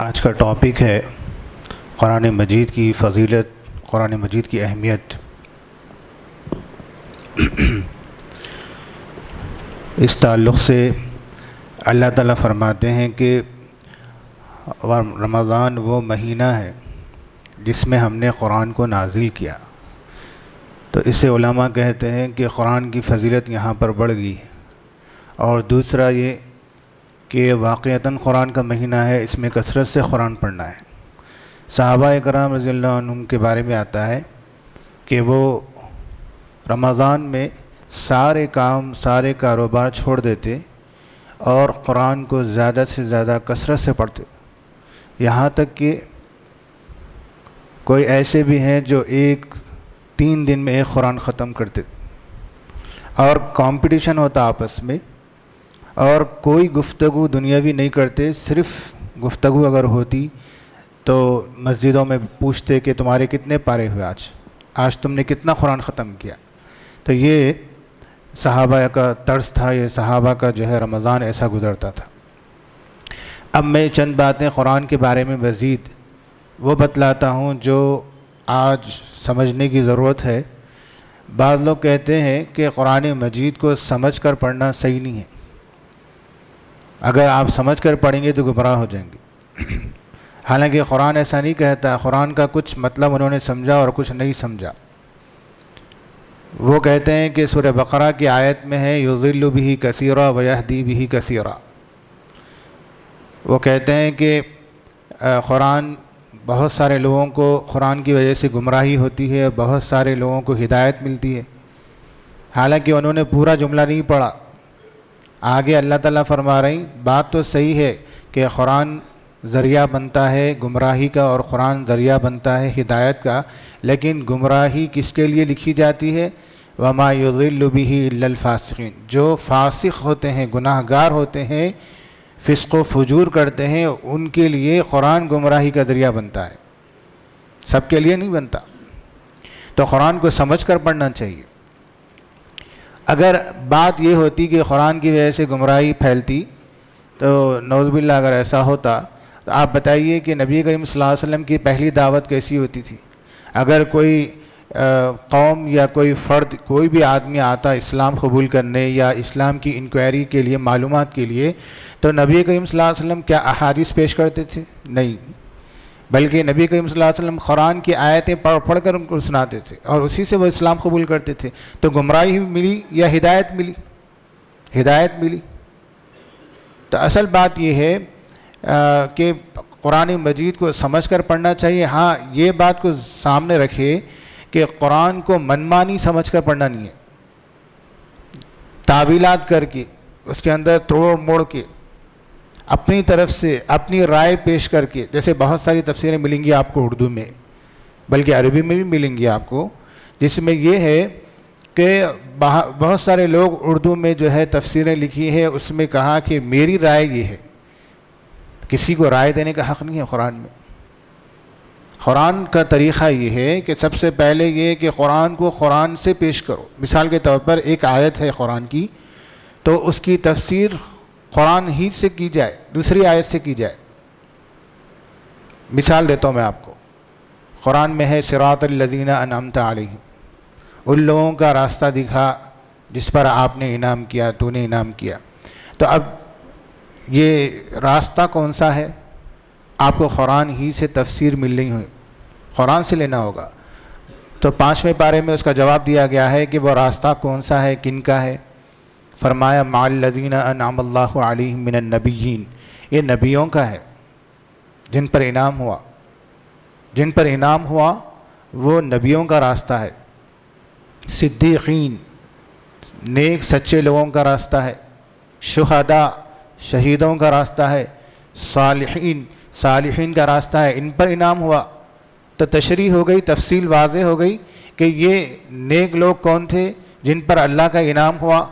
آج کا ٹاپک ہے قرآن مجید کی فضیلت، قرآن مجید کی اہمیت۔ اس تعلق سے اللہ تعالیٰ فرماتے ہیں کہ رمضان وہ مہینہ ہے جس میں ہم نے قرآن کو نازل کیا، تو اسے علماء کہتے ہیں کہ قرآن کی فضیلت یہاں پر بڑھ گئی ہے۔ اور دوسرا یہ کہ واقعتاً قرآن کا مہینہ ہے، اس میں کثرت سے قرآن پڑھنا ہے۔ صحابہ کرام رضی اللہ عنہم کے بارے میں آتا ہے کہ وہ رمضان میں سارے کام، سارے کاروبار چھوڑ دیتے اور قرآن کو زیادہ سے زیادہ کثرت سے پڑھتے، یہاں تک کہ کوئی ایسے بھی ہیں جو 3 دن میں ایک قرآن ختم کرتے، اور کمپٹیشن ہوتا آپس میں، اور کوئی گفتگو دنیاوی نہیں کرتے۔ صرف گفتگو اگر ہوتی تو مسجدوں میں پوچھتے کہ تمہارے کتنے پارے ہوئے آج تم نے کتنا قرآن ختم کیا۔ تو یہ صحابہ کا طرز تھا، یہ صحابہ کا جو ہے رمضان ایسا گزرتا تھا۔ اب میں چند باتیں قرآن کے بارے میں مزید وہ بتلاتا ہوں جو آج سمجھنے کی ضرورت ہے۔ بعض لوگ کہتے ہیں کہ قرآن مجید کو سمجھ کر پڑھنا صحیح نہیں ہے، اگر آپ سمجھ کر پڑھیں گے تو گمراہ ہو جائیں گے۔ حالانکہ قرآن ایسا نہیں کہتا، قرآن کا کچھ مطلب انہوں نے سمجھا اور کچھ نہیں سمجھا۔ وہ کہتے ہیں کہ سورہ بقرہ کی آیت میں ہے یضل بہ کثیرا ویہدی بہ کثیرا، وہ کہتے ہیں کہ قرآن بہت سارے لوگوں کو قرآن کی وجہ سے گمراہی ہوتی ہے، بہت سارے لوگوں کو ہدایت ملتی ہے۔ حالانکہ انہوں نے پورا جملہ نہیں پڑھا۔ آگے اللہ تعالیٰ فرما رہی بات تو صحیح ہے کہ قرآن ذریعہ بنتا ہے گمراہی کا اور قرآن ذریعہ بنتا ہے ہدایت کا، لیکن گمراہی کس کے لیے لکھی جاتی ہے؟ وَمَا يُضِلُّ بِهِ إِلَّا الْفَاسِقِينَ، جو فاسق ہوتے ہیں، گناہ گار ہوتے ہیں، فسق و فجور کرتے ہیں، ان کے لیے قرآن گمراہی کا ذریعہ بنتا ہے، سب کے لیے نہیں بنتا۔ تو قرآن کو سمجھ کر پڑھنا چاہیے۔ اگر بات یہ ہوتی کہ قرآن کی وجہ سے گمراہی پھیلتی تو نعوذ باللہ اگر ایسا ہوتا تو آپ بتائیے کہ نبی کریم صلی اللہ علیہ وسلم کی پہلی دعوت کیسی ہوتی تھی؟ اگر کوئی قوم یا کوئی فرد، کوئی بھی آدمی آتا اسلام قبول کرنے یا اسلام کی انکوائری کے لیے، معلومات کے لیے، تو نبی کریم صلی اللہ علیہ وسلم کیا احادیث پیش کرتے تھے؟ نہیں، بلکہ نبی کریم صلی اللہ علیہ وسلم قرآن کی آیتیں پڑھ کر ان کو سناتے تھے اور اسی سے وہ اسلام قبول کرتے تھے۔ تو گمراہی ملی یا ہدایت ملی؟ ہدایت ملی۔ تو اصل بات یہ ہے کہ قرآن مجید کو سمجھ کر پڑھنا چاہیے۔ ہاں، یہ بات کو سامنے رکھے کہ قرآن کو منمانی سمجھ کر پڑھنا نہیں ہے، تعویلات کر کے، اس کے اندر توڑ موڑ کے، اپنی طرف سے اپنی رائے پیش کر کے، جیسے بہت ساری تفسیریں ملیں گی آپ کو اردو میں، بلکہ عربی میں بھی ملیں گی آپ کو، جس میں یہ ہے کہ بہت سارے لوگ اردو میں جو ہے تفسیریں لکھی ہے، اس میں کہا کہ میری رائے یہ ہے۔ کسی کو رائے دینے کا حق نہیں ہے قرآن میں۔ قرآن کا طریقہ یہ ہے کہ سب سے پہلے یہ کہ قرآن کو قرآن سے پیش کرو۔ مثال کے طور پر ایک آیت ہے قرآن کی، تو اس کی تفسیر قرآن ہی سے کی جائے، دوسری آیت سے کی جائے۔ مثال دیتا ہوں میں آپ کو، قرآن میں ہے صراط الذین انعمت علیہم، ان لوگوں کا راستہ دکھا جس پر آپ نے انعام کیا، تو نے انعام کیا۔ تو اب یہ راستہ کون سا ہے؟ آپ کو قرآن ہی سے تفسیر مل رہی ہوئی، قرآن سے لینا ہوگا۔ تو 5ویں پارے میں اس کا جواب دیا گیا ہے کہ وہ راستہ کون سا ہے، کن کا ہے؟ فرمایا مع الذین انعم اللہ علیہم من النبیین، یہ نبیوں کا ہے جن پر انعام ہوا، جن پر انعام ہوا وہ نبیوں کا راستہ ہے۔ صدیقین، نیک سچے لوگوں کا راستہ ہے۔ شہداء، شہیدوں کا راستہ ہے۔ صالحین، صالحین کا راستہ ہے، ان پر انعام ہوا۔ تو تشریح ہو گئی، تفصیل واضح ہو گئی کہ یہ نیک لوگ کون تھے جن پر اللہ کا انعام ہوا،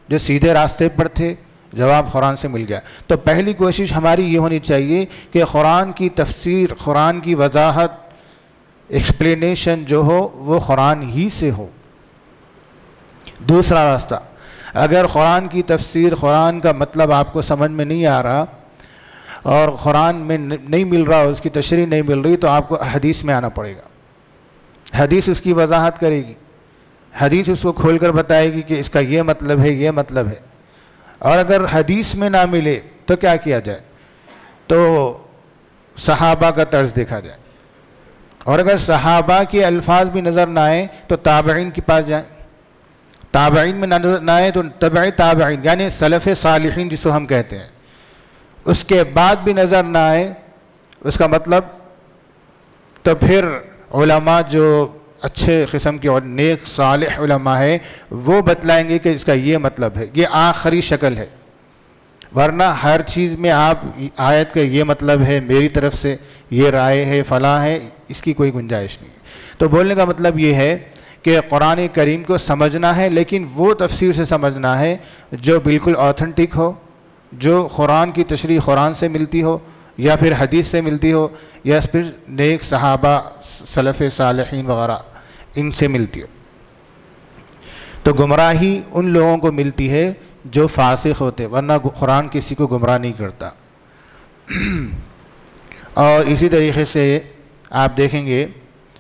جو سیدھے راستے پر تھے۔ جواب قرآن سے مل گیا۔ تو پہلی کوشش ہماری یہ ہونی چاہیے کہ قرآن کی تفسیر، قرآن کی وضاحت، ایکسپلینیشن جو ہو وہ قرآن ہی سے ہو۔ دوسرا راستہ، اگر قرآن کی تفسیر، قرآن کا مطلب آپ کو سمجھ میں نہیں آ رہا، اور قرآن میں نہیں مل رہا، اس کی تشریح نہیں مل رہی، تو آپ کو حدیث میں آنا پڑے گا۔ حدیث اس کی وضاحت کرے گی، حدیث اس کو کھول کر بتائے گی کہ اس کا یہ مطلب ہے، یہ مطلب ہے۔ اور اگر حدیث میں نہ ملے تو کیا کیا جائے؟ تو صحابہ کا طرز دیکھا جائے، اور اگر صحابہ کے الفاظ بھی نظر نہ آئیں تو تابعین کے پاس جائیں، تابعین میں نظر نہ آئے تو تبع تابعین یعنی سلف صالحین جس کو ہم کہتے ہیں، اس کے بعد بھی نظر نہ آئے اس کا مطلب، تو پھر علماء جو اچھے قسم کے اور نیک صالح علماء ہیں وہ بتلائیں گے کہ اس کا یہ مطلب ہے، یہ آخری شکل ہے۔ ورنہ ہر چیز میں آپ آیت کا یہ مطلب ہے، میری طرف سے یہ رائے ہے، فلاں ہے، اس کی کوئی گنجائش نہیں ہے۔ تو بولنے کا مطلب یہ ہے کہ قرآن کریم کو سمجھنا ہے، لیکن وہ تفسیر سے سمجھنا ہے جو بالکل آتھنٹک ہو، جو قرآن کی تشریح قرآن سے ملتی ہو یا پھر حدیث سے ملتی ہو یا پھر نیک صحابہ سلف صالحین وغیرہ ان سے ملتی ہو۔ تو گمراہی ان لوگوں کو ملتی ہے جو فاسق ہوتے، ورنہ قرآن کسی کو گمراہ نہیں کرتا۔ اور اسی طریقے سے آپ دیکھیں گے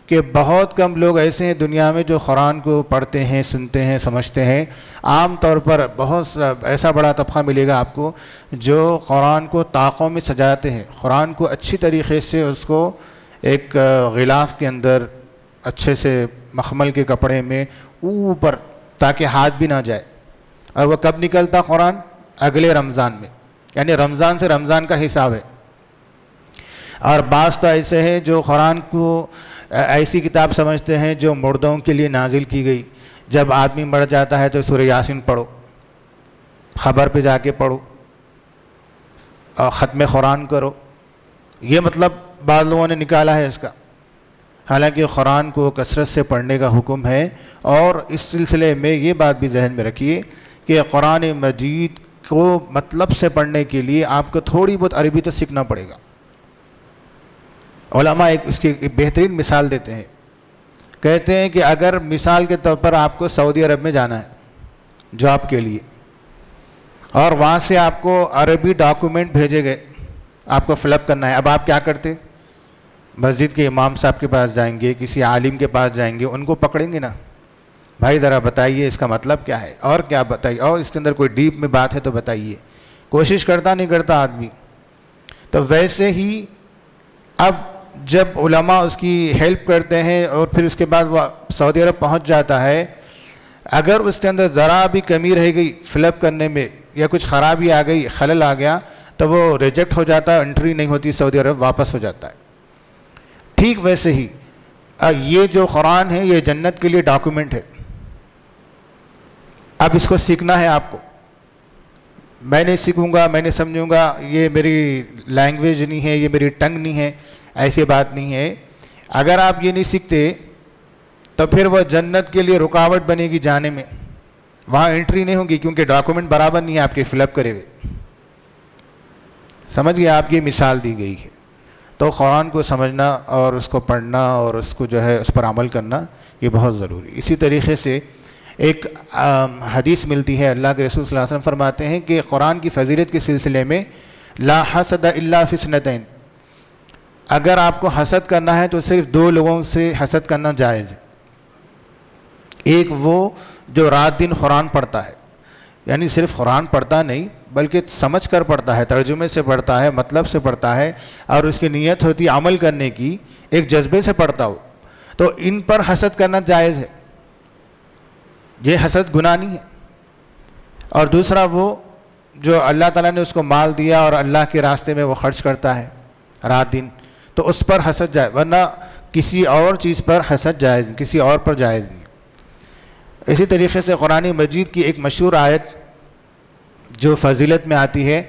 کہ بہت کم لوگ ایسے ہیں دنیا میں جو قرآن کو پڑھتے ہیں، سنتے ہیں، سمجھتے ہیں۔ عام طور پر بہت ایسا بڑا طبقہ ملے گا آپ کو جو قرآن کو طاقوں میں سجاتے ہیں، قرآن کو اچھی طریقے سے اس کو ایک غلاف کے اندر اچھے سے مخمل کے کپڑے میں اوپر تاکہ ہاتھ بھی نہ جائے، اور وہ کب نکلتا قرآن؟ اگلے رمضان میں، یعنی رمضان سے رمضان کا حساب ہے۔ اور بعض تو ایسے ہیں جو قرآن کو ایسی کتاب سمجھتے ہیں جو مردوں کے لیے نازل کی گئی، جب آدمی مر جاتا ہے تو سورہ یاسین پڑھو، خبر پہ جا کے پڑھو اور ختم قرآن کرو، یہ مطلب بعض لوگوں نے نکالا ہے اس کا۔ حالانکہ قرآن کو کثرت سے پڑھنے کا حکم ہے، اور اس سلسلے میں یہ بات بھی ذہن میں رکھیے کہ قرآن مجید کو مطلب سے پڑھنے کے لیے آپ کو تھوڑی بہت عربی تو سیکھنا پڑے گا۔ علماء اس کی ایک بہترین مثال دیتے ہیں، کہتے ہیں کہ اگر مثال کے طور پر آپ کو سعودی عرب میں جانا ہے جاب کے لیے، اور وہاں سے آپ کو عربی ڈاکومنٹ بھیجے گئے، آپ کو فل اپ کرنا ہے، اب آپ کیا کرتے؟ مسجد کے امام صاحب کے پاس جائیں گے، کسی عالم کے پاس جائیں گے، ان کو پکڑیں گے نا، بھائی ذرا بتائیے اس کا مطلب کیا ہے، اور کیا بتائیے، اور اس کے اندر کوئی ڈیپ میں بات ہے تو بتائیے۔ کوشش کرتا نہیں کرتا آدمی۔ تو ویسے ہی اب جب علماء اس کی ہیلپ کرتے ہیں اور پھر اس کے بعد وہ سعودی عرب پہنچ جاتا ہے، اگر اس کے اندر ذرا بھی کمی رہ گئی فل اپ کرنے میں یا کچھ خرابی آ گئی، خلل آ گیا، تو وہ ریجیکٹ ہو جاتا ہے، انٹری نہیں ہوتی سعودی عرب، واپس ہو جاتا ہے۔ ٹھیک ویسے ہی یہ جو قرآن ہے یہ جنت کے لیے ڈاکومنٹ ہے۔ اب اس کو سیکھنا ہے آپ کو، میں نہیں سیکھوں گا، میں نہیں سمجھوں گا، یہ میری لینگویج نہیں ہے، یہ میری ٹنگ نہیں ہے، ایسی بات نہیں ہے۔ اگر آپ یہ نہیں سیکھتے تو پھر وہ جنت کے لیے رکاوٹ بنے گی جانے میں، وہاں انٹری نہیں ہوگی کیونکہ ڈاکومنٹ برابر نہیں ہے آپ کے فل اپ کرے ہوئے۔ سمجھ گئے آپ کی مثال دی گئی ہے۔ تو قرآن کو سمجھنا اور اس کو پڑھنا اور اس کو جو ہے اس پر عمل کرنا یہ بہت ضروری۔ اسی طریقے سے ایک حدیث ملتی ہے، اللہ کے رسول صلی اللہ علیہ وسلم فرماتے ہیں کہ قرآن کی فضیلت کے سلسلے میں لا حسد الا فی اثنتین، اگر آپ کو حسد کرنا ہے تو صرف دو لوگوں سے حسد کرنا جائز ہے۔ ایک وہ جو رات دن قرآن پڑھتا ہے، یعنی صرف قرآن پڑھتا نہیں بلکہ سمجھ کر پڑھتا ہے، ترجمے سے پڑھتا ہے، مطلب سے پڑھتا ہے، اور اس کی نیت ہوتی ہے عمل کرنے کی، ایک جذبے سے پڑھتا ہو، تو ان پر حسد کرنا جائز ہے، یہ حسد گناہ نہیں ہے۔ اور دوسرا وہ جو اللہ تعالیٰ نے اس کو مال دیا اور اللہ کے راستے میں وہ خرچ کرتا ہے رات دن، تو اس پر حسد جائز، ورنہ کسی اور چیز پر حسد جائز نہیں، کسی اور پر جائز نہیں۔ اسی طریقے سے قرآن مجید کی ایک مشہور آیت جو فضیلت میں آتی ہے،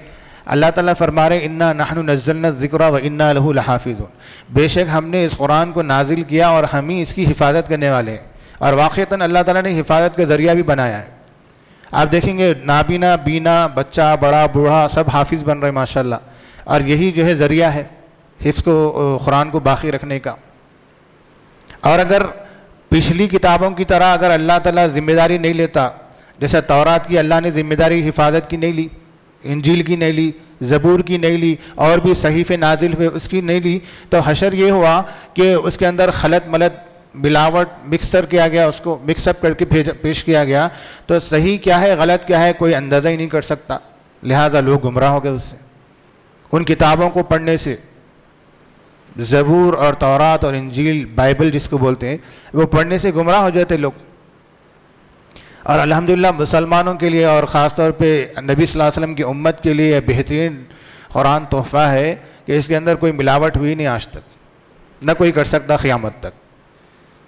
اللہ تعالیٰ فرما رہے انا نحن نزلنا الذکر و انا لہ لحافظون، بے شک ہم نے اس قرآن کو نازل کیا اور ہم ہی اس کی حفاظت کرنے والے ہیں۔ اور واقعتاً اللہ تعالیٰ نے حفاظت کا ذریعہ بھی بنایا ہے۔ آپ دیکھیں گے نابینا، بینا، بچہ، بڑا، بوڑھا سب حافظ بن رہے ہیں ماشاءاللہ، اور یہی جو ہے ذریعہ ہے حفظ کو، قرآن کو باقی رکھنے کا۔ اور اگر پچھلی کتابوں کی طرح اگر اللہ تعالیٰ ذمہ داری نہیں لیتا، جیسا تورات کی اللہ نے ذمہ داری حفاظت کی نہیں لی، انجیل کی نہیں لی، زبور کی نہیں لی، اور بھی صحیفے نازل ہوئے اس کی نہیں لی، تو حشر یہ ہوا کہ اس کے اندر خلط ملط ملاوٹ مکسر کیا گیا، اس کو مکس اپ کر کے پیش کیا گیا، تو صحیح کیا ہے غلط کیا ہے کوئی اندازہ ہی نہیں کر سکتا، لہٰذا لوگ گمراہ ہو گئے اس سے، ان کتابوں کو پڑھنے سے، زبور اور تورات اور انجیل بائبل جس کو بولتے ہیں، وہ پڑھنے سے گمراہ ہو جاتے لوگ۔ اور الحمدللہ مسلمانوں کے لیے اور خاص طور پہ نبی صلی اللہ علیہ وسلم کی امت کے لیے بہترین قرآن تحفہ ہے کہ اس کے اندر کوئی ملاوٹ ہوئی نہیں آج تک، نہ کوئی کر سکتا قیامت تک۔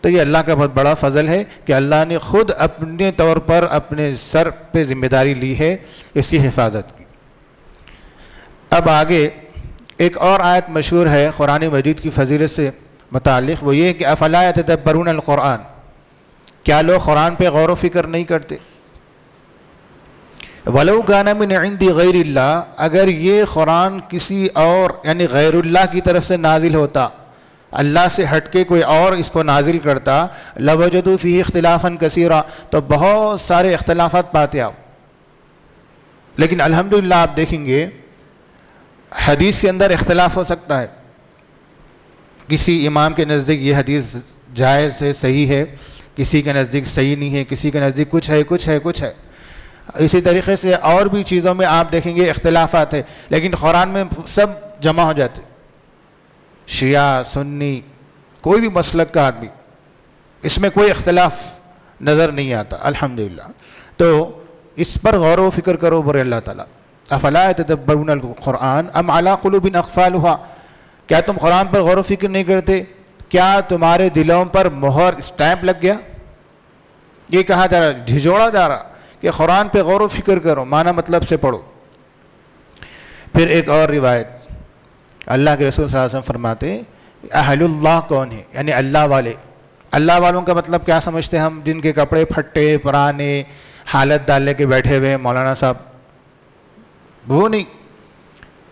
تو یہ اللہ کا بہت بڑا فضل ہے کہ اللہ نے خود اپنے طور پر اپنے سر پہ ذمہ داری لی ہے اس کی حفاظت کی۔ اب آگے ایک اور آیت مشہور ہے قرآن مجید کی فضیلت سے متعلق، وہ یہ کہ افلا یتدبرون القرآن، کیا لوگ قرآن پہ غور و فکر نہیں کرتے؟ وَلَوْ كَانَ مِنْ عِنْدِ غَيْرِ اللَّهِ، اگر یہ قرآن کسی اور یعنی غیر اللہ کی طرف سے نازل ہوتا، اللہ سے ہٹ کے کوئی اور اس کو نازل کرتا، لَوَجَدُوا فِيهِ اخْتِلَافًا كَثِيرًا، تو بہت سارے اختلافات پاتے آپ۔ لیکن الحمدللہ آپ دیکھیں گے حدیث کے اندر اختلاف ہو سکتا ہے، کسی امام کے نزدیک یہ حدیث جائز ہے صحیح ہے، کسی کے نزدیک صحیح نہیں ہے، کسی کے نزدیک کچھ ہے۔ اسی طریقے سے اور بھی چیزوں میں آپ دیکھیں گے اختلافات ہیں، لیکن قرآن میں سب جمع ہو جاتے، شیعہ سنی کوئی بھی مسلک کا آدمی، اس میں کوئی اختلاف نظر نہیں آتا الحمدللہ۔ تو اس پر غور و فکر کرو بر اللہ تعالیٰ، افلا یتدبرون القرآن ام علی قلوب اقفالها، کیا تم قرآن پر غور و فکر نہیں کرتے؟ کیا تمہارے دلوں پر مہر اسٹیمپ لگ گیا؟ یہ کہا جا رہا، جھجوڑا جا رہا کہ قرآن پہ غور و فکر کرو، معنی مطلب سے پڑھو۔ پھر ایک اور روایت، اللہ کے رسول صلی اللہ علیہ وسلم فرماتے ہیں اہل اللہ کون ہے، یعنی اللہ والے۔ اللہ والوں کا مطلب کیا سمجھتے ہیں ہم؟ جن کے کپڑے پھٹے پرانے حالت ڈالنے کے بیٹھے ہوئے مولانا صاحب، وہ نہیں۔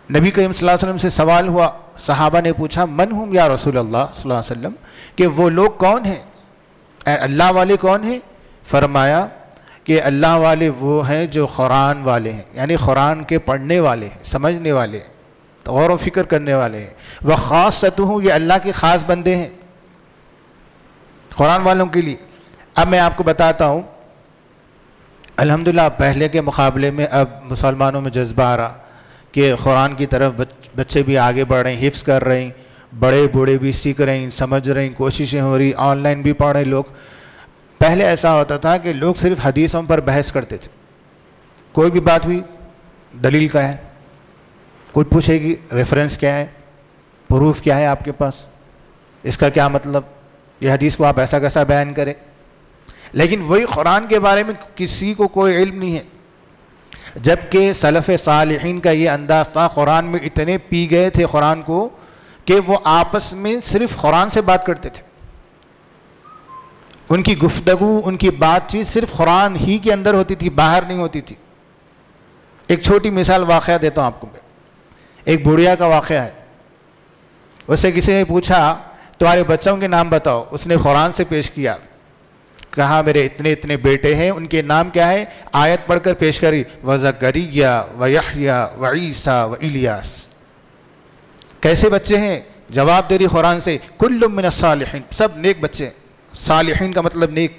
نبی کریم صلی اللہ علیہ وسلم سے سوال ہوا، صحابہ نے پوچھا من ہم یا رسول اللہ صلی اللہ علیہ وسلم، کہ وہ لوگ کون ہیں، اللہ والے کون ہیں؟ فرمایا کہ اللہ والے وہ ہیں جو قرآن والے ہیں، یعنی قرآن کے پڑھنے والے ہیں، سمجھنے والے ہیں، غور و فکر کرنے والے ہیں۔ وَخَاصَّتُهُ، یہ اللہ کے خاص بندے ہیں قرآن والوں کے لیے۔ اب میں آپ کو بتاتا ہوں، الحمدللہ پہلے کے مقابلے میں اب مسلمانوں میں جذبہ آ رہا کہ قرآن کی طرف بچے بھی آگے بڑھ رہے ہیں، حفظ کر رہے ہیں، بڑے بوڑھے بھی سیکھ رہے ہیں، سمجھ رہے ہیں، کوششیں ہو رہی، آن لائن بھی پڑھ رہے ہیں لوگ۔ پہلے ایسا ہوتا تھا کہ لوگ صرف حدیثوں پر بحث کرتے تھے، کوئی بھی بات ہوئی دلیل کا ہے، کوئی پوچھے گی ریفرنس کیا ہے، پروف کیا ہے آپ کے پاس، اس کا کیا مطلب، یہ حدیث کو آپ ایسا کیسا بیان کریں۔ لیکن وہی قرآن کے بارے میں کسی کو کوئی علم نہیں ہے، جبکہ سلف صالحین کا یہ انداز تھا، قرآن میں اتنے پی گئے تھے قرآن کو کہ وہ آپس میں صرف قرآن سے بات کرتے تھے، ان کی گفتگو ان کی بات چیت صرف قرآن ہی کے اندر ہوتی تھی، باہر نہیں ہوتی تھی۔ ایک چھوٹی مثال واقعہ دیتا ہوں آپ کو میں، ایک بڑھیا کا واقعہ ہے۔ اسے کسی نے پوچھا تمہارے بچوں کے نام بتاؤ، اس نے قرآن سے پیش کیا، کہا میرے اتنے اتنے بیٹے ہیں، ان کے نام کیا ہے، آیت پڑھ کر پیش کری، وزکریا ویحییٰ وعیسیٰ والیاس۔ کیسے بچے ہیں؟ جواب دے رہی قرآن سے، کل من الصالحین، سب نیک بچے ہیں، صالحین کا مطلب نیک۔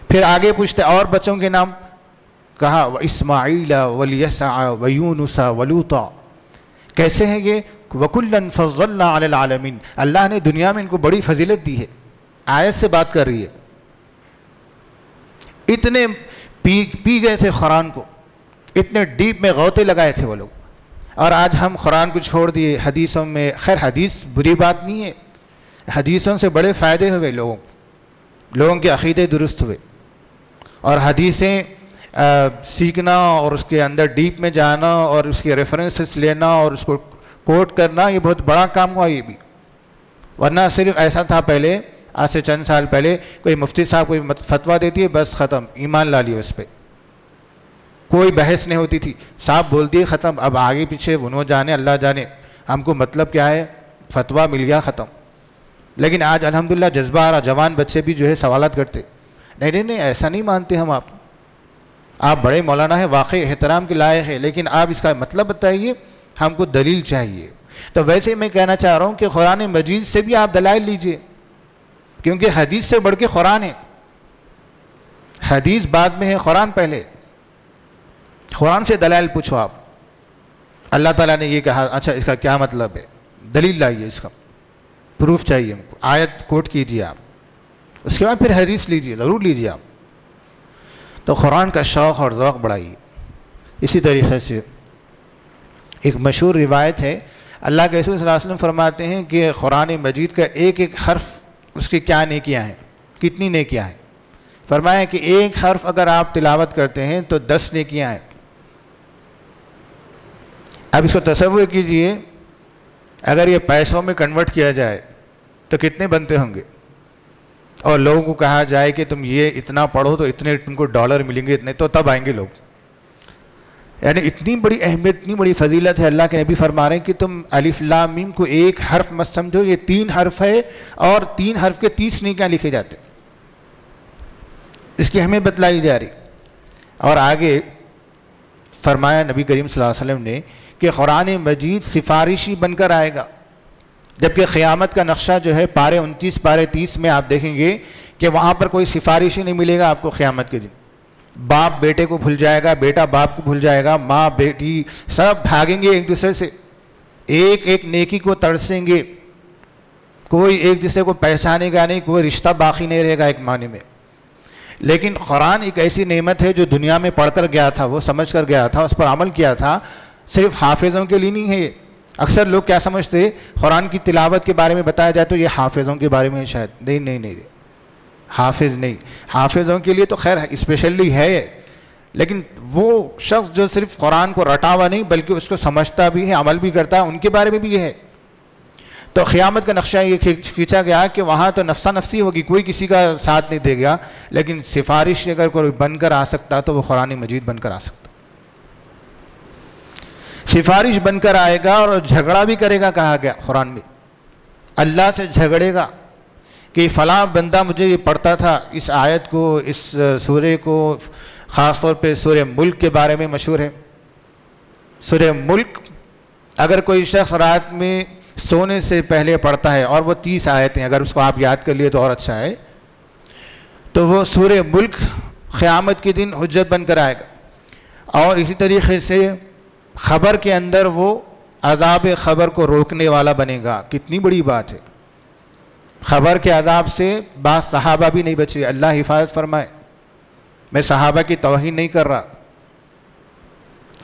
پھر آگے پوچھتے اور بچوں کے نام، کہا واسماعیل والیسع ویونس ولوطا۔ کیسے ہیں یہ؟ وکلا فضلنا علی العالمین، اللہ نے دنیا میں ان کو بڑی فضیلت دی ہے، آیت سے بات کر رہی ہے۔ اتنے پی گئے تھے قرآن کو، اتنے ڈیپ میں غوطے لگائے تھے وہ لوگ، اور آج ہم قرآن کو چھوڑ دیے حدیثوں میں۔ خیر حدیث بری بات نہیں ہے، حدیثوں سے بڑے فائدے ہوئے لوگوں کے عقیدے درست ہوئے، اور حدیثیں سیکھنا اور اس کے اندر ڈیپ میں جانا اور اس کے ریفرنسز لینا اور اس کو کوٹ کرنا، یہ بہت بڑا کام ہوا یہ بھی۔ ورنہ صرف ایسا تھا پہلے، آج سے چند سال پہلے کوئی مفتی صاحب کوئی فتویٰ دیتی ہے، بس ختم، ایمان لا لیا اس پہ، کوئی بحث نہیں ہوتی تھی، صاحب بولتی ہے ختم، اب آگے پیچھے انہوں جانے اللہ جانے، ہم کو مطلب کیا ہے، فتویٰ مل گیا ختم۔ لیکن آج الحمدللہ جذبہ آ رہا، جوان بچے بھی جو ہے سوالات کرتے، نہیں ایسا نہیں مانتے ہم، آپ آپ بڑے مولانا ہیں، واقعی احترام کے لائق ہے، لیکن آپ اس کا مطلب بتائیے، ہم کو دلیل چاہیے۔ تو ویسے میں کہنا چاہ رہا ہوں کہ قرآن مجید سے بھی آپ دلائل لیجئے، کیونکہ حدیث سے بڑھ کے قرآن ہے، حدیث بعد میں ہے، قرآن پہلے۔ قرآن سے دلائل پوچھو آپ، اللہ تعالیٰ نے یہ کہا، اچھا اس کا کیا مطلب ہے، دلیل لائیے، اس کا پروف چاہیے ہم کو، آیت کوٹ کیجئے آپ، اس کے بعد پھر حدیث لیجئے، ضرور لیجئے آپ۔ تو قرآن کا شوق اور ذوق بڑھائیے۔ اسی طریقے سے ایک مشہور روایت ہے، اللہ کے رسول صلی اللہ علیہ وسلم فرماتے ہیں کہ قرآن مجید کا ایک ایک حرف اس کی کیا نیکیاں ہیں، کتنی نیکیاں ہیں؟ فرمایا کہ ایک حرف اگر آپ تلاوت کرتے ہیں تو 10 نیکیاں ہیں۔ اب اس کو تصور کیجئے، اگر یہ پیسوں میں کنورٹ کیا جائے تو کتنے بنتے ہوں گے، اور لوگوں کو کہا جائے کہ تم یہ اتنا پڑھو تو اتنے تم کو ڈالر ملیں گے، اتنے، تو تب آئیں گے لوگ۔ یعنی اتنی بڑی اہمیت، اتنی بڑی فضیلت ہے۔ اللہ کے نبی فرما رہے ہیں کہ تم الف لام میم کو ایک حرف مت سمجھو، یہ 3 حرف ہے، اور 3 حرف کے 30 نیکیاں لکھے جاتے، اس کی ہمیں بتلائی جا رہی۔ اور آگے فرمایا نبی کریم صلی اللہ علیہ وسلم نے کہ قرآن مجید سفارشی بن کر آئے گا، جبکہ قیامت کا نقشہ جو ہے پارے 29 پارے 30 میں آپ دیکھیں گے کہ وہاں پر کوئی سفارشی نہیں ملے گا آپ کو قیامت کے دن۔ باپ بیٹے کو بھول جائے گا، بیٹا باپ کو بھول جائے گا، ماں بیٹی سب بھاگیں گے ایک دوسرے سے، ایک ایک نیکی کو ترسیں گے، کوئی ایک دوسرے کو پہچانے گا نہیں، کوئی رشتہ باقی نہیں رہے گا ایک معنی میں۔ لیکن قرآن ایک ایسی نعمت ہے جو دنیا میں پڑھ کر گیا تھا، وہ سمجھ کر گیا تھا، اس پر عمل کیا تھا، صرف حافظوں کے لیے نہیں ہے یہ۔ اکثر لوگ کیا سمجھتے، قرآن کی تلاوت کے بارے میں بتایا جائے تو یہ حافظوں کے بارے میں شاید، نہیں، حافظ نہیں، حافظوں کے لیے تو خیر اسپیشلی ہے، لیکن وہ شخص جو صرف قرآن کو رٹا ہوا نہیں بلکہ اس کو سمجھتا بھی ہے، عمل بھی کرتا ہے، ان کے بارے میں بھی یہ ہے۔ تو قیامت کا نقشہ یہ کھینچا گیا کہ وہاں تو نفسا نفسی ہوگی، کوئی کسی کا ساتھ نہیں دے گا، لیکن سفارش اگر کوئی بن کر آ سکتا تو وہ قرآن مجید بن کر آ سکتا، سفارش بن کر آئے گا، اور جھگڑا بھی کرے گا، کہا گیا قرآن میں، اللہ سے جھگڑے گا کہ فلاں بندہ مجھے یہ پڑھتا تھا، اس آیت کو، اس سورے کو، خاص طور پہ سورہ ملک کے بارے میں مشہور ہے۔ سورہ ملک اگر کوئی شخص رات میں سونے سے پہلے پڑھتا ہے، اور وہ 30 آیتیں، اگر اس کو آپ یاد کر لیے تو اور اچھا ہے، تو وہ سورہ ملک قیامت کے دن حجت بن کر آئے گا۔ اور اسی طریقے سے خبر کے اندر وہ عذاب خبر کو روکنے والا بنے گا۔ کتنی بڑی بات ہے، خبر کے عذاب سے بعض صحابہ بھی نہیں بچے، اللہ حفاظت فرمائے۔ میں صحابہ کی توہین نہیں کر رہا،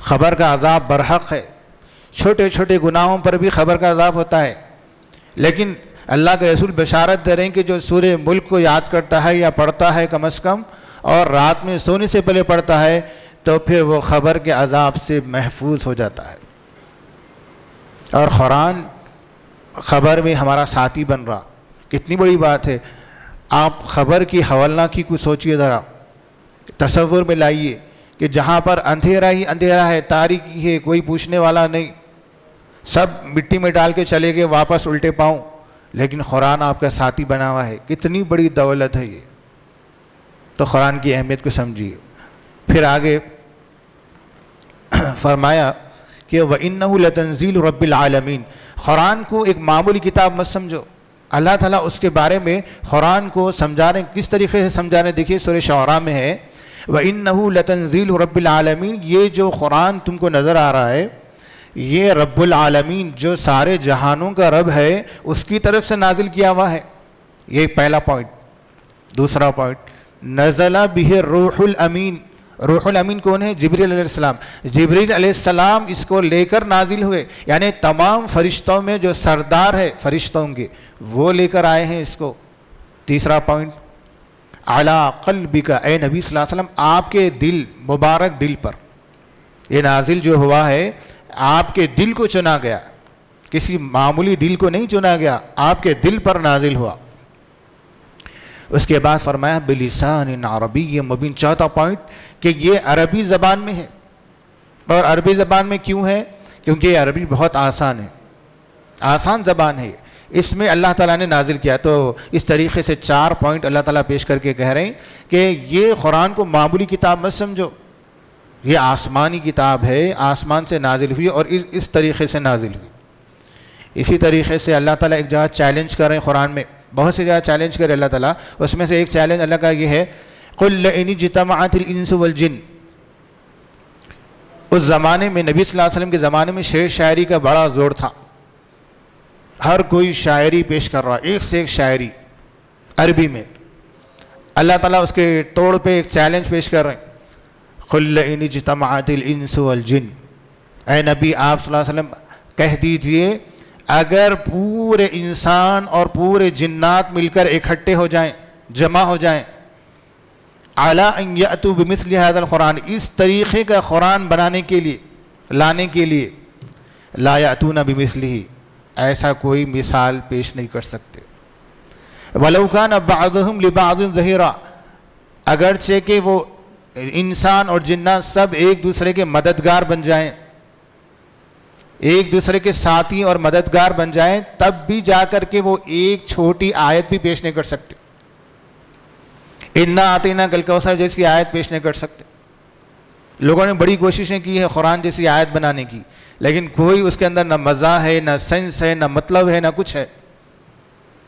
خبر کا عذاب برحق ہے، چھوٹے چھوٹے گناہوں پر بھی خبر کا عذاب ہوتا ہے، لیکن اللہ کے رسول بشارت دے رہے ہیں کہ جو سورہ ملک کو یاد کرتا ہے یا پڑھتا ہے کم از کم، اور رات میں سونے سے پہلے پڑھتا ہے، تو پھر وہ خبر کے عذاب سے محفوظ ہو جاتا ہے۔ اور قرآن خبر میں ہمارا ساتھی بن رہا، کتنی بڑی بات ہے۔ آپ خبر کی حوالناکی کو سوچئے ذرا، تصور میں لائیے کہ جہاں پر اندھیرا ہی اندھیرا ہے، تاریکی ہے، کوئی پوچھنے والا نہیں، سب مٹی میں ڈال کے چلے گئے واپس الٹے پاؤں، لیکن قرآن آپ کا ساتھی بنا ہوا ہے۔ کتنی بڑی دولت ہے یہ، تو قرآن کی اہمیت کو سمجھیے۔ پھر آگے فرمایا کہ وَإِنَّهُ لَتَنزِيلُ رَبِّ الْعَالَمِينَ، قرآن کو ایک معمولی کتاب مت سمجھو۔ اللہ تعالیٰ اس کے بارے میں قرآن کو سمجھا رہے ہیں، کس طریقے سے سمجھا رہے ہیں، دیکھیے سورہ شعراء میں ہے وَإِنَّهُ لَتَنزِيلُ رَبِّ الْعَالَمِينَ، یہ جو قرآن تم کو نظر آ رہا ہے، یہ رب العالمین جو سارے جہانوں کا رب ہے اس کی طرف سے نازل کیا ہوا ہے۔ یہ پہلا پوائنٹ۔ دوسرا پوائنٹ، نزل بہ الروح الامین، روح الامین کون ہے؟ جبریل علیہ السلام۔ جبریل علیہ السلام اس کو لے کر نازل ہوئے، یعنی تمام فرشتوں میں جو سردار ہے فرشتوں کے، وہ لے کر آئے ہیں اس کو۔ تیسرا پوائنٹ، علی قلبک، اے نبی صلی اللہ علیہ وسلم آپ کے دل، مبارک دل پر یہ نازل جو ہوا ہے، آپ کے دل کو چنا گیا، کسی معمولی دل کو نہیں چنا گیا، آپ کے دل پر نازل ہوا۔ اس کے بعد فرمایا بلسان عربی مبین، چوتھا پوائنٹ کہ یہ عربی زبان میں ہے۔ اور عربی زبان میں کیوں ہے؟ کیونکہ یہ عربی بہت آسان ہے، آسان زبان ہے، اس میں اللہ تعالیٰ نے نازل کیا۔ تو اس طریقے سے 4 پوائنٹ اللہ تعالیٰ پیش کر کے کہہ رہے ہیں کہ یہ قرآن کو معمولی کتاب مت سمجھو، یہ آسمانی کتاب ہے، آسمان سے نازل ہوئی اور اس طریقے سے نازل ہوئی۔ اسی طریقے سے اللہ تعالیٰ ایک جگہ چیلنج کر رہے ہیں قرآن میں، بہت سی جگہ چیلنج کرے اللہ تعالیٰ، اس میں سے ایک چیلنج اللہ کا یہ ہے قُلْ لَئِنِ اجْتَمَعَتِ الْإِنسُ وَالْجِنُّ۔ اس زمانے میں نبی صلی اللہ علیہ وسلم کے زمانے میں شعر شاعری کا بڑا زور تھا، ہر کوئی شاعری پیش کر رہا، ایک سے ایک شاعری عربی میں۔ اللہ تعالیٰ اس کے توڑ پہ ایک چیلنج پیش کر رہے ہیں، قُلْ لَئِنِ اجْتَمَعَتِ الْإِنسُ وَالْجِنُّ۔ اے نبی آپ صلی اللہ علیہ وسلم کہہ دیجئے اگر پورے انسان اور پورے جنات مل کر اکٹھے ہو جائیں، جمع ہو جائیں، عَلَىٰ أَن يَأْتُوا بِمِثْلِ هَذَا الْقُرْآنِ، اس طریقے کا قرآن بنانے کے لیے، لانے کے لیے، لَا يَأْتُونَ بِمِثْلِهِ، ایسا کوئی مثال پیش نہیں کر سکتے۔ وَلَوْ كَانَ بَعْضُهُمْ لِبَعْضٍ ظَهِيرًا، اگرچہ کہ وہ انسان اور جنات سب ایک دوسرے کے مددگار بن جائیں، ایک دوسرے کے ساتھی اور مددگار بن جائیں، تب بھی جا کر کے وہ ایک چھوٹی آیت بھی پیش نہیں کر سکتے۔ اِنَّا أَعْطَيْنَاكَ الْكَوْثَرَ جیسی آیت پیش نہیں کر سکتے۔ لوگوں نے بڑی کوششیں کی ہے قرآن جیسی آیت بنانے کی، لیکن کوئی اس کے اندر نہ مزہ ہے، نہ سینس ہے، نہ مطلب ہے، نہ کچھ ہے۔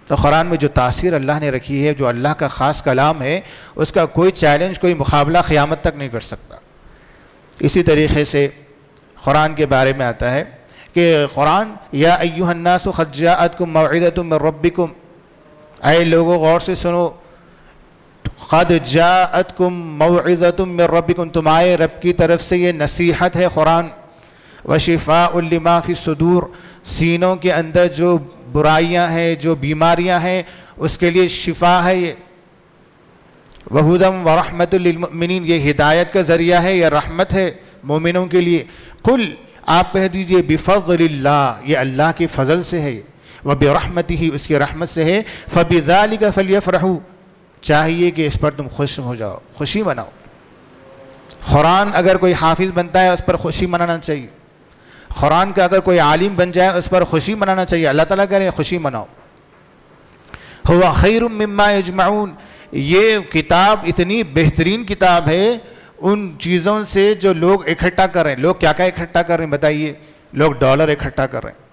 تو قرآن میں جو تاثیر اللہ نے رکھی ہے، جو اللہ کا خاص کلام ہے، اس کا کوئی چیلنج، کوئی مقابلہ قیامت تک نہیں کر سکتا۔ اسی طریقے سے قرآن کے بارے میں آتا ہے کہ قرآن یا ایھا الناس قد جاءتکم موعظۃ من ربکم، اے لوگو غور سے سنو، قد جاءتکم موعظۃ من ربکم، تمہارے رب کی طرف سے یہ نصیحت ہے قرآن، وشفاء لما فی الصدور، سینوں کے اندر جو برائیاں ہیں، جو بیماریاں ہیں، اس کے لیے شفا ہے یہ، وہدی ورحمۃ للمؤمنین، یہ ہدایت کا ذریعہ ہے، یہ رحمت ہے مومنوں کے لیے۔ قل، آپ کہہ دیجئے، بفضل اللہ، یہ اللہ کے فضل سے ہے، وبرحمتہ، اس کی رحمت سے ہے، فبذالک فلیفرحوا، چاہیے کہ اس پر تم خوش ہو جاؤ، خوشی مناؤ۔ قرآن اگر کوئی حافظ بنتا ہے اس پر خوشی منانا چاہیے، قرآن کا اگر کوئی عالم بن جائے اس پر خوشی منانا چاہیے، اللہ تعالیٰ کہہ رہے ہیں خوشی مناؤ۔ ہوا خیر مما یجمعون، یہ کتاب اتنی بہترین کتاب ہے ان چیزوں سے جو لوگ اکٹھا کر رہے ہیں۔ لوگ کیا کیا اکٹھا کر رہے ہیں بتائیے؟ لوگ ڈالر اکٹھا کر رہے ہیں،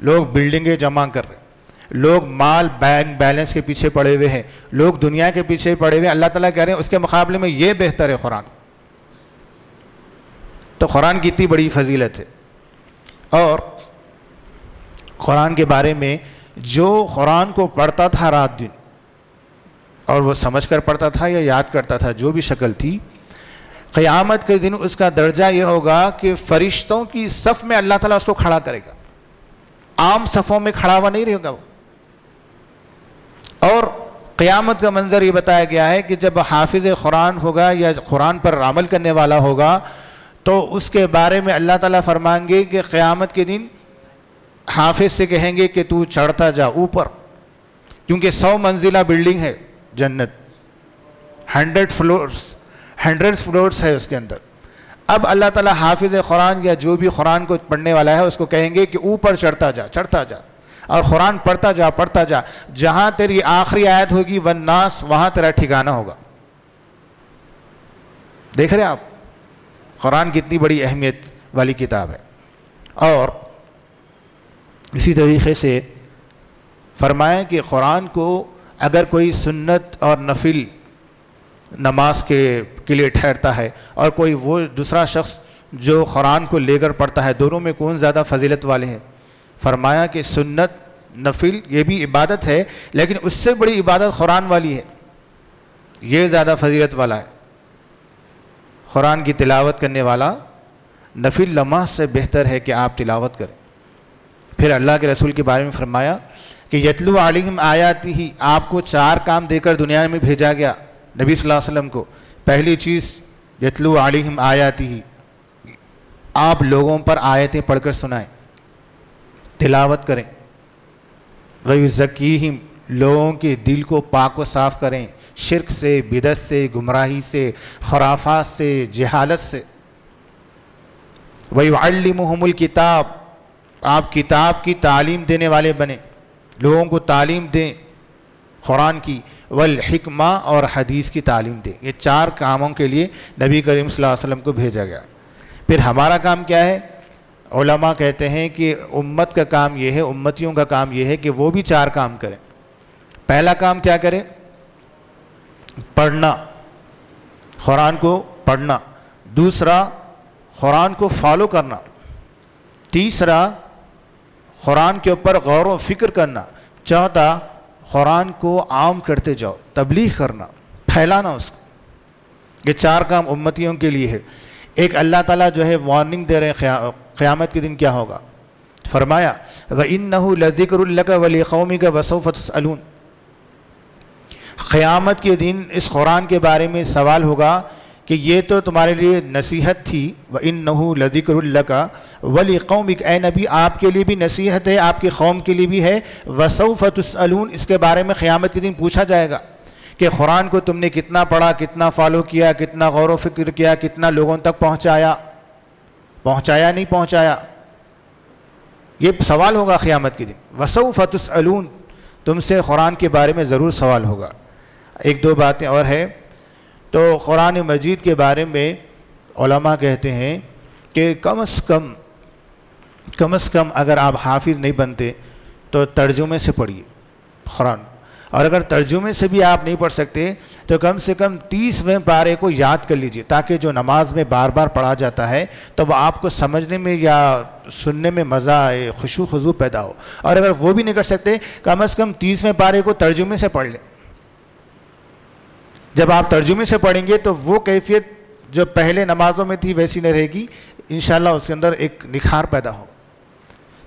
لوگ بلڈنگیں جمع کر رہے ہیں، لوگ مال بینک بیلنس کے پیچھے پڑے ہوئے ہیں، لوگ دنیا کے پیچھے پڑے ہوئے ہیں۔ اللہ تعالیٰ کہہ رہے ہیں اس کے مقابلے میں یہ بہتر ہے قرآن۔ تو قرآن کی اتنی بڑی فضیلت ہے، اور قرآن کے بارے میں جو قرآن کو پڑھتا تھا رات دن، اور وہ سمجھ کر پڑھتا تھا یا یاد کرتا تھا، جو بھی شکل تھی، قیامت کے دن اس کا درجہ یہ ہوگا کہ فرشتوں کی صف میں اللہ تعالیٰ اس کو کھڑا کرے گا، عام صفوں میں کھڑا ہوا نہیں رہے گا وہ۔ اور قیامت کا منظر یہ بتایا گیا ہے کہ جب حافظ قرآن ہوگا یا قرآن پر عمل کرنے والا ہوگا تو اس کے بارے میں اللہ تعالیٰ فرمائیں گے کہ قیامت کے دن حافظ سے کہیں گے کہ تو چڑھتا جا اوپر، کیونکہ 100 منزلہ بلڈنگ ہے جنت، 100 فلورز ہے اس کے اندر۔ اب اللہ تعالیٰ حافظ قرآن یا جو بھی قرآن کو پڑھنے والا ہے اس کو کہیں گے کہ اوپر چڑھتا جا، چڑھتا جا، اور قرآن پڑھتا جا، پڑھتا جا، جہاں تیری آخری آیت ہوگی والناس، وہاں تیرا ٹھکانہ ہوگا۔ دیکھ رہے ہیں آپ قرآن کتنی بڑی اہمیت والی کتاب ہے۔ اور اسی طریقے سے فرمایا کہ قرآن کو اگر کوئی سنت اور نفل نماز کے لیے ٹھہرتا ہے، اور کوئی وہ دوسرا شخص جو قرآن کو لے کر پڑھتا ہے، دونوں میں کون زیادہ فضیلت والے ہیں؟ فرمایا کہ سنت نفل یہ بھی عبادت ہے، لیکن اس سے بڑی عبادت قرآن والی ہے، یہ زیادہ فضیلت والا ہے۔ قرآن کی تلاوت کرنے والا نفل نماز سے بہتر ہے کہ آپ تلاوت کریں۔ پھر اللہ کے رسول کے بارے میں فرمایا کہ یتلو علیہم آیاتہ، آپ کو 4 کام دے کر دنیا میں بھیجا گیا نبی صلی اللہ علیہ وسلم کو۔ پہلی چیز یتلو علیہم آیاتہ، آپ لوگوں پر آیتیں پڑھ کر سنائیں، تلاوت کریں۔ ویزکیہم، لوگوں کے دل کو پاک و صاف کریں شرک سے، بدعت سے، گمراہی سے، خرافات سے، جہالت سے۔ ویعلمہم الکتاب، آپ کتاب کی تعلیم دینے والے بنیں، لوگوں کو تعلیم دیں، قرآن کی، والحکمہ اور حدیث کی تعلیم دے۔ یہ 4 کاموں کے لیے نبی کریم صلی اللہ علیہ وسلم کو بھیجا گیا۔ پھر ہمارا کام کیا ہے؟ علماء کہتے ہیں کہ امت کا کام یہ ہے، امتیوں کا کام یہ ہے کہ وہ بھی 4 کام کریں۔ پہلا کام کیا کریں؟ پڑھنا، قرآن کو پڑھنا۔ دوسرا، قرآن کو فالو کرنا۔ تیسرا، قرآن کے اوپر غور و فکر کرنا۔ چوتھا، قرآن کو عام کرتے جاؤ، تبلیغ کرنا، پھیلانا اس کو۔ یہ 4 کام امتیوں کے لیے ہے۔ ایک اللہ تعالیٰ جو ہے وارننگ دے رہے ہیں قیامت کے دن کیا ہوگا۔ فرمایا وَإِنَّهُ لَذِكْرٌ لَكَ وَلِقَوْمِكَ وَسَوْفَ تُسْأَلُونَ۔ قیامت کے دن اس قرآن کے بارے میں سوال ہوگا کہ یہ تو تمہارے لیے نصیحت تھی، وَإِنَّهُ لَذِكْرٌ لَكَ وَلِقَوْمِكَ، اے نبی آپ کے لیے بھی نصیحت ہے، آپ کی قوم کے لیے بھی ہے۔ وَسَوْفَ تُسْأَلُونَ، اس کے بارے میں قیامت کے دن پوچھا جائے گا کہ قرآن کو تم نے کتنا پڑھا، کتنا فالو کیا، کتنا غور و فکر کیا، کتنا لوگوں تک پہنچایا نہیں پہنچایا۔ یہ سوال ہوگا قیامت کے دن۔ وَسَوْفَ تُسْأَلُونَ، تم سے قرآن کے بارے میں ضرور سوال ہوگا۔ 1-2 باتیں اور ہے۔ تو قرآن مجید کے بارے میں علماء کہتے ہیں کہ کم از کم اگر آپ حافظ نہیں بنتے تو ترجمے سے پڑھیے قرآن، اور اگر ترجمے سے بھی آپ نہیں پڑھ سکتے تو کم سے کم 30ویں پارے کو یاد کر لیجئے، تاکہ جو نماز میں بار بار پڑھا جاتا ہے تو وہ آپ کو سمجھنے میں یا سننے میں مزہ آئے، خشوع خضوع پیدا ہو۔ اور اگر وہ بھی نہیں کر سکتے، کم از کم 30ویں پارے کو ترجمے سے پڑھ لیں۔ جب آپ ترجمے سے پڑھیں گے تو وہ کیفیت جو پہلے نمازوں میں تھی ویسی نہیں رہے گی، انشاءاللہ اس کے اندر ایک نکھار پیدا ہو۔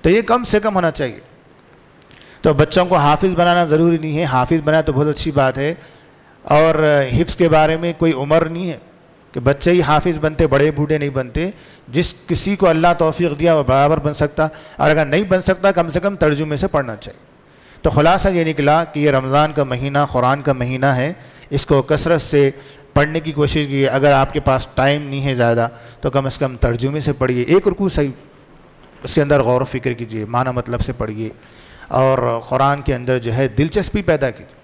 تو یہ کم سے کم ہونا چاہیے۔ تو بچوں کو حافظ بنانا ضروری نہیں ہے، حافظ بنانا تو بہت اچھی بات ہے، اور حفظ کے بارے میں کوئی عمر نہیں ہے کہ بچے ہی حافظ بنتے، بڑے بوڑھے نہیں بنتے۔ جس کسی کو اللہ توفیق دیا وہ برابر بن سکتا، اور اگر نہیں بن سکتا کم سے کم ترجمے سے پڑھنا چاہیے۔ تو خلاصہ یہ نکلا کہ یہ رمضان کا مہینہ قرآن کا مہینہ ہے، اس کو کثرت سے پڑھنے کی کوشش کیجیے۔ اگر آپ کے پاس ٹائم نہیں ہے زیادہ تو کم از کم ترجمے سے پڑھیے، 1 رکوع صحیح، اس کے اندر غور و فکر کیجیے، معنی مطلب سے پڑھیے، اور قرآن کے اندر جو ہے دلچسپی پیدا کیجیے۔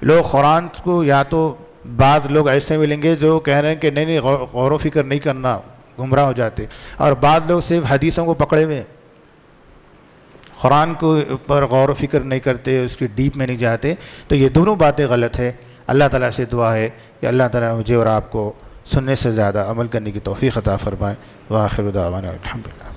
لوگ قرآن کو، یا تو بعض لوگ ایسے ملیں گے جو کہہ رہے ہیں کہ نہیں غور و فکر نہیں کرنا، گمراہ ہو جاتے، اور بعض لوگ صرف حدیثوں کو پکڑے ہوئے ہیں، قرآن کو اوپر غور و فکر نہیں کرتے، اس کی ڈیپ میں نہیں جاتے۔ تو یہ دونوں باتیں غلط ہے۔ اللہ تعالیٰ سے دعا ہے کہ اللہ تعالیٰ مجھے اور آپ کو سننے سے زیادہ عمل کرنے کی توفیق عطا فرمائے۔ وآخر دعوانا الحمدللہ۔